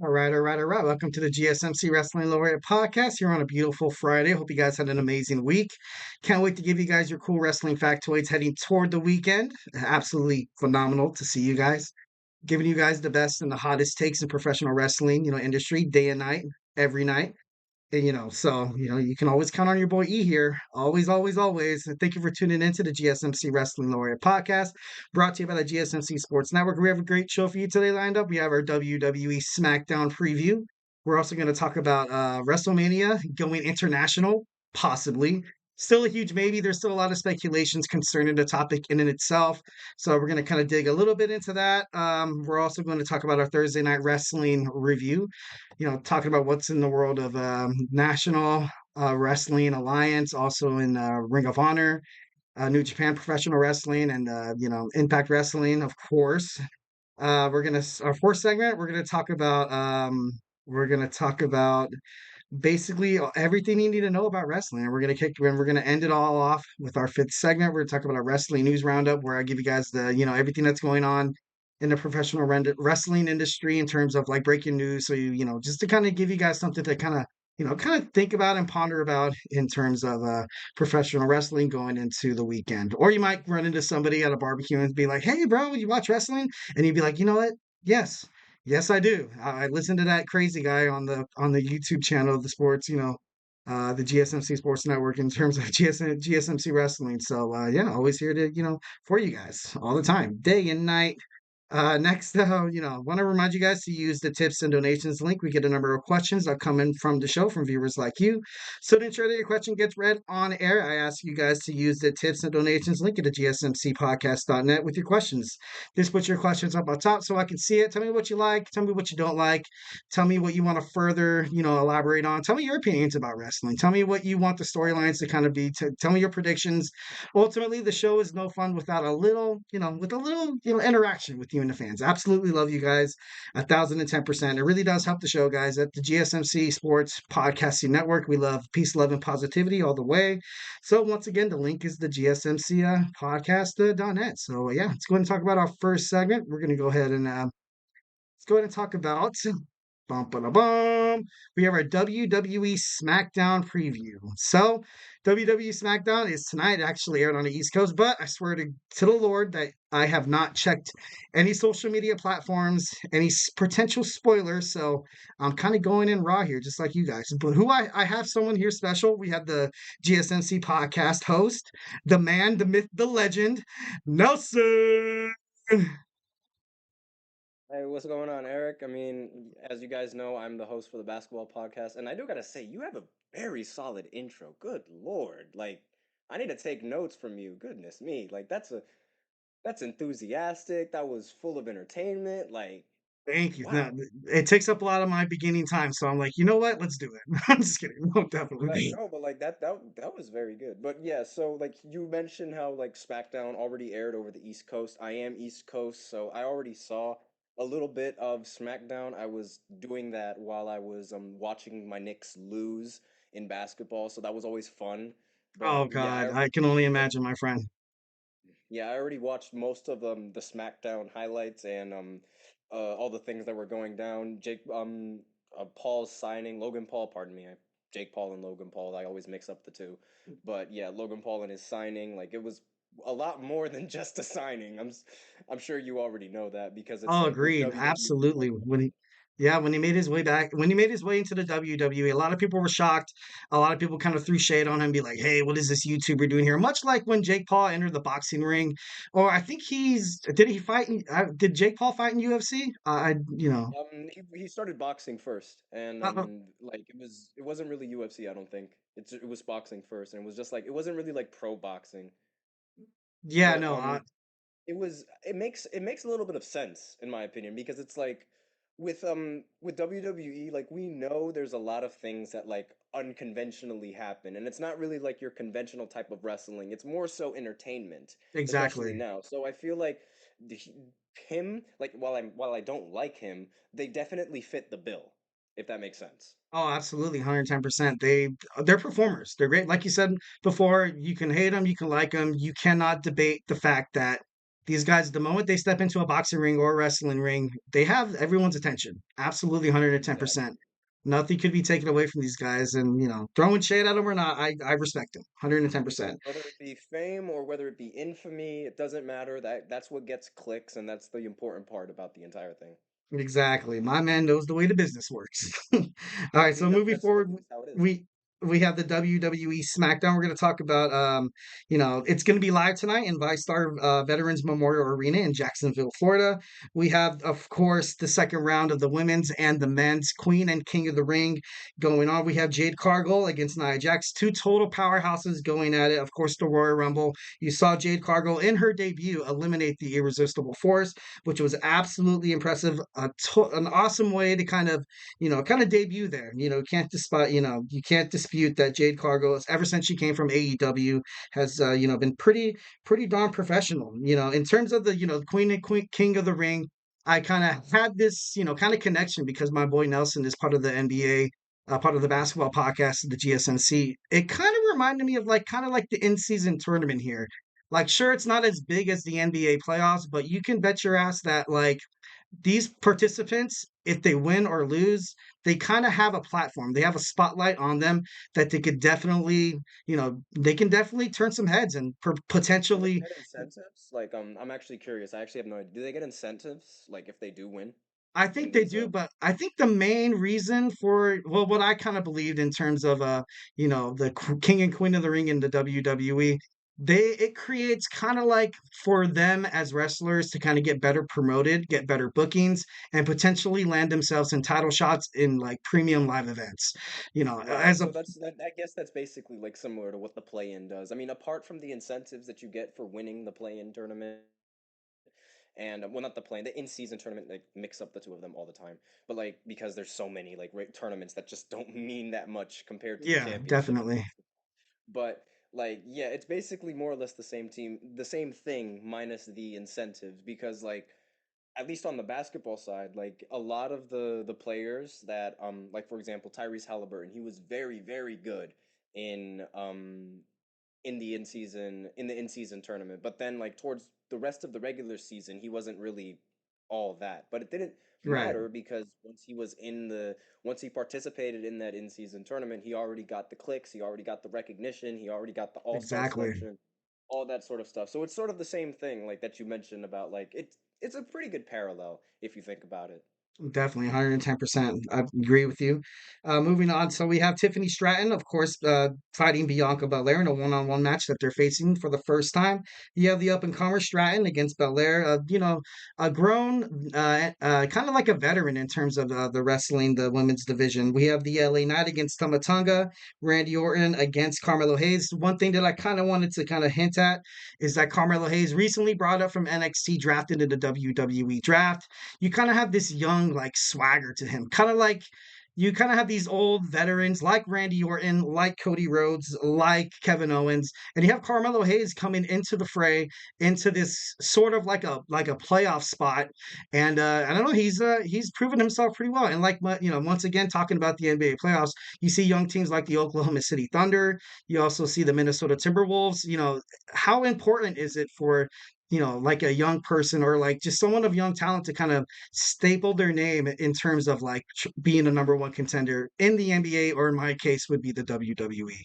All right. Welcome to the GSMC Wrestling Laureate Podcast. Here on a beautiful Friday. Hope you guys had an amazing week. Can't wait to give you guys your cool wrestling factoids heading toward the weekend. Absolutely phenomenal to see you guys. Giving you guys the best and the hottest takes in professional wrestling, industry, day and night, every night. And you can always count on your boy E here. Always, always, always. And thank you for tuning in to the GSMC Wrestling Laureate Podcast, brought to you by the GSMC Sports Network. We have a great show for you today lined up. We have our WWE Smackdown preview. We're also going to talk about WrestleMania going international, possibly. Still a huge maybe. There's still a lot of speculations concerning the topic in and itself. So we're going to kind of dig a little bit into that. We're also going to talk about our Thursday night wrestling review, talking about what's in the world of National Wrestling Alliance, also in Ring of Honor, New Japan Professional Wrestling, and Impact Wrestling, of course. Our fourth segment. We're gonna talk about basically everything you need to know about wrestling. And we're gonna end it all off with our fifth segment. We're gonna talk about our wrestling news roundup, where I give you guys everything that's going on in the professional wrestling industry in terms of like breaking news. So just to kind of give you guys something to kind of think about and ponder about in terms of professional wrestling going into the weekend. Or you might run into somebody at a barbecue and be like, "Hey, bro, you watch wrestling?" And you'd be like, "You know what? Yes, yes, I do. I listen to that crazy guy on the YouTube channel of the sports, the GSMC Sports Network in terms of GSMC Wrestling." So yeah, always here to for you guys all the time, day and night. Next, want to remind you guys to use the tips and donations link. We get a number of questions that come in from the show from viewers like you. So to ensure that your question gets read on air, I ask you guys to use the tips and donations link at the GSMCpodcast.net with your questions. Just put your questions up on top so I can see it. Tell me what you like. Tell me what you don't like. Tell me what you want to further, elaborate on. Tell me your opinions about wrestling. Tell me what you want the storylines to kind of be. Tell me your predictions. Ultimately, the show is no fun without a little interaction with you and the fans. Absolutely love you guys 1,010%. It really does help the show, guys. At the GSMC Sports Podcasting Network, we love peace, love, and positivity all the way. So once again, the link is the GSMC podcast.net. So yeah, let's go ahead and talk about our first segment. We're going to go ahead and let's go ahead and talk about bum, ba, da, bum. We have our WWE Smackdown preview. So, WWE Smackdown is tonight. It actually aired on the East Coast, but I swear to the Lord that I have not checked any social media platforms, any potential spoilers. So, I'm kind of going in raw here, just like you guys. But I have someone here special. We have the GSMC podcast host, the man, the myth, the legend, Nelson. Hey, what's going on, Eric? I mean, as you guys know, I'm the host for the basketball podcast, and I do gotta say, you have a very solid intro. Good Lord. Like, I need to take notes from you. Goodness me. Like, that's enthusiastic. That was full of entertainment. Like, Thank you. No, wow. it takes up a lot of my beginning time, so I'm like, you know what? Let's do it. I'm just kidding. No, Right, definitely. no, but like that was very good. But yeah, so like you mentioned how like SmackDown already aired over the East Coast. I am East Coast, so I already saw a little bit of SmackDown. I was doing that while I was watching my Knicks lose in basketball, so that was always fun. But Oh yeah, God, I can only yeah, imagine, my friend. yeah, I already watched most of the SmackDown highlights and all the things that were going down. Paul's signing, Logan Paul, pardon me. Jake Paul and Logan Paul, I always mix up the two. But yeah, Logan Paul and his signing, like it was a lot more than just a signing. I'm sure you already know that because it's Oh, like with agreed. WWE, Absolutely. Yeah, when he made his way back, when he made his way into the WWE, a lot of people were shocked. A lot of people kind of threw shade on him, be like, "Hey, what is this YouTuber doing here?" Much like when Jake Paul entered the boxing ring, or I think did Jake Paul fight in UFC? he started boxing first, and Uh, like it wasn't really UFC. I don't think it was boxing first, and it was just like it wasn't really like pro boxing, yeah, but no, it makes a little bit of sense in my opinion because it's like with WWE, like we know there's a lot of things that like unconventionally happen, and it's not really like your conventional type of wrestling. It's more so entertainment, especially exactly. now. So I feel like the, him, like while I don't like him, they definitely fit the bill, if that makes sense. Oh, absolutely, 110%. They're performers. They're great. Like you said before, you can hate them, you can like them. You cannot debate the fact that These guys, the moment they step into a boxing ring or a wrestling ring, they have everyone's attention. Absolutely Exactly. 110%. Nothing could be taken away from these guys. And, throwing shade at them or not, I respect them 110%. Whether it be fame or whether it be infamy, it doesn't matter. That's what gets clicks, and that's the important part about the entire thing. Exactly. My man knows the way the business works. All right, He so does. moving forward, That's how it is. we we have the WWE Smackdown. We're going to talk about it's going to be live tonight in ViStar Veterans Memorial Arena in Jacksonville, Florida. We have, of course, the second round of the women's and the men's Queen and King of the Ring going on. We have Jade Cargill against Nia Jax, two total powerhouses going at it. Of course, the Royal Rumble. You saw Jade Cargill in her debut eliminate the Irresistible Force, which was absolutely impressive. An awesome way to kind of debut there. You can't dispute that Jade Cargill, ever since she came from AEW, has been pretty darn professional. In terms of the Queen and Queen King of the Ring, I kind of had this kind of connection because my boy Nelson is part of the NBA. Part of the basketball podcast, the GSMC. It kind of reminded me of kind of like the in-season tournament here. Like, sure, it's not as big as the NBA playoffs, but you can bet your ass that these participants, if they win or lose, they kind of have a platform. They have a spotlight on them that they can definitely turn some heads and Do they potentially. get incentives? Like, I'm actually curious. I actually have no idea. Do they get incentives, like if they do win I in think they these? do, but I think the main reason for, well, what I kind of believed in terms of the King and Queen of the Ring in the WWE, it creates kind of like for them as wrestlers to kind of get better promoted, get better bookings, and potentially land themselves in title shots in like premium live events. Right. As a So I guess that's basically like similar to what the play-in does. I mean, apart from the incentives that you get for winning the play-in tournament, and well, not the play-in, the in-season tournament, like mix up the two of them all the time. But like because there's so many like tournaments that just don't mean that much compared to the Yeah, championship. definitely. But like yeah, it's basically more or less the same thing minus the incentives because like at least on the basketball side, like a lot of the players that like for example Tyrese Halliburton, he was very good in um in the in season tournament, but then like towards the rest of the regular season, he wasn't really all that. But it didn't Right. matter because once he participated in that in season tournament, he already got the clicks, he already got the recognition, he already got the All Star Exactly. selection, all that sort of stuff. So it's sort of the same thing like that you mentioned about like it's a pretty good parallel if you think about it. Definitely, 110%. I agree with you. Moving on, so we have Tiffany Stratton, of course, fighting Bianca Belair in a one-on-one match that they're facing for the first time. You have the up-and-comer Stratton against Belair, a grown, kind of like a veteran in terms of the wrestling, the women's division. We have the LA Knight against Tomatonga, Randy Orton against Carmelo Hayes. One thing that I kind of wanted to kind of hint at is that Carmelo Hayes recently brought up from NXT, drafted into the WWE draft. You kind of have this young like swagger to him, kind of like you kind of have these old veterans like Randy Orton, like Cody Rhodes, like Kevin Owens, and you have Carmelo Hayes coming into the fray, into this sort of like a playoff spot, and I don't know, he's proven himself pretty well. And like once again talking about the NBA playoffs, you see young teams like the Oklahoma City Thunder, you also see the Minnesota Timberwolves. How important is it for like a young person or like just someone of young talent to kind of staple their name in terms of like being a number one contender in the NBA or in my case would be the WWE.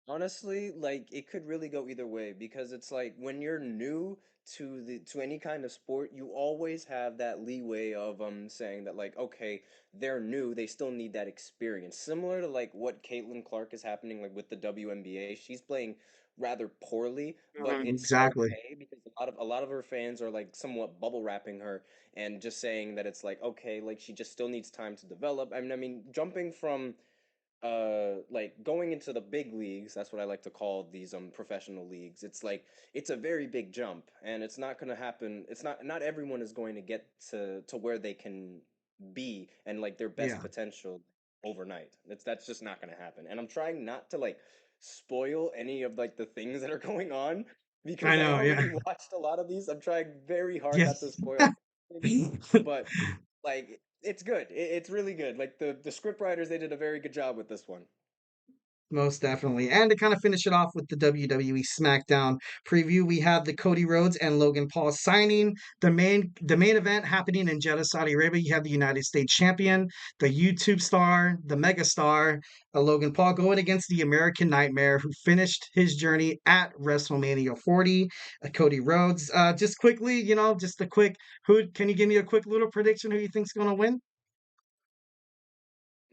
Honestly, like it could really go either way because it's like when you're new to any kind of sport, you always have that leeway of saying that like okay, they're new, they still need that experience. Similar to like what Caitlin Clark is happening like with the WNBA. She's playing rather poorly, but Mhm. it's Exactly. okay because a lot of her fans are like somewhat bubble wrapping her and just saying that it's like okay, like she just still needs time to develop. I mean jumping from like going into the big leagues, that's what I like to call these professional leagues. It's like it's a very big jump and it's not going to happen. Not everyone is going to get to where they can be and like their best Yeah, potential overnight. That's just not going to happen. And I'm trying not to like spoil any of like the things that are going on I because I know. Yeah. already watched a lot of these. I'm trying very hard not to Yes. spoil things, but like it's good. It's really good. Like the script writers, they did a very good job with this one. Most definitely. And to kind of finish it off with the WWE Smackdown preview, we have the Cody Rhodes and Logan Paul signing. The main event happening in Jeddah, Saudi Arabia. You have the United States champion, the YouTube star, the mega star, Logan Paul going against the American Nightmare, who finished his journey at WrestleMania 40. Cody Rhodes. Just quickly, just a quick. Who can you give me a quick little prediction? Who you think's going to win?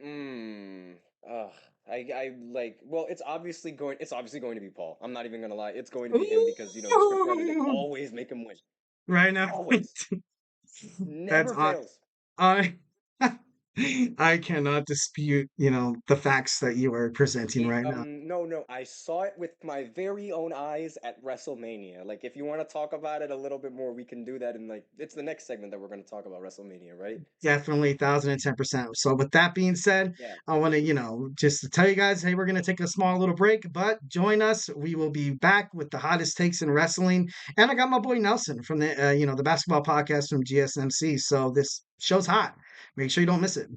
Mm. Ugh. I like. Well, It's obviously going to be Paul. I'm not even gonna lie. It's going to be him because the script writer, they Ooh! always make him win. Right now. Always. That's Never on. fails. I I cannot dispute, the facts that you are presenting right now. No, I saw it with my very own eyes at WrestleMania. Like, if you want to talk about it a little bit more, we can do that. And like, it's the next segment that we're going to talk about WrestleMania, right? Definitely 1010%. So with that being said, Yeah. I want to, just to tell you guys, hey, we're going to take a small little break, but join us. We will be back with the hottest takes in wrestling. And I got my boy Nelson from the basketball podcast from GSMC. So this show's hot. Make sure you don't miss it.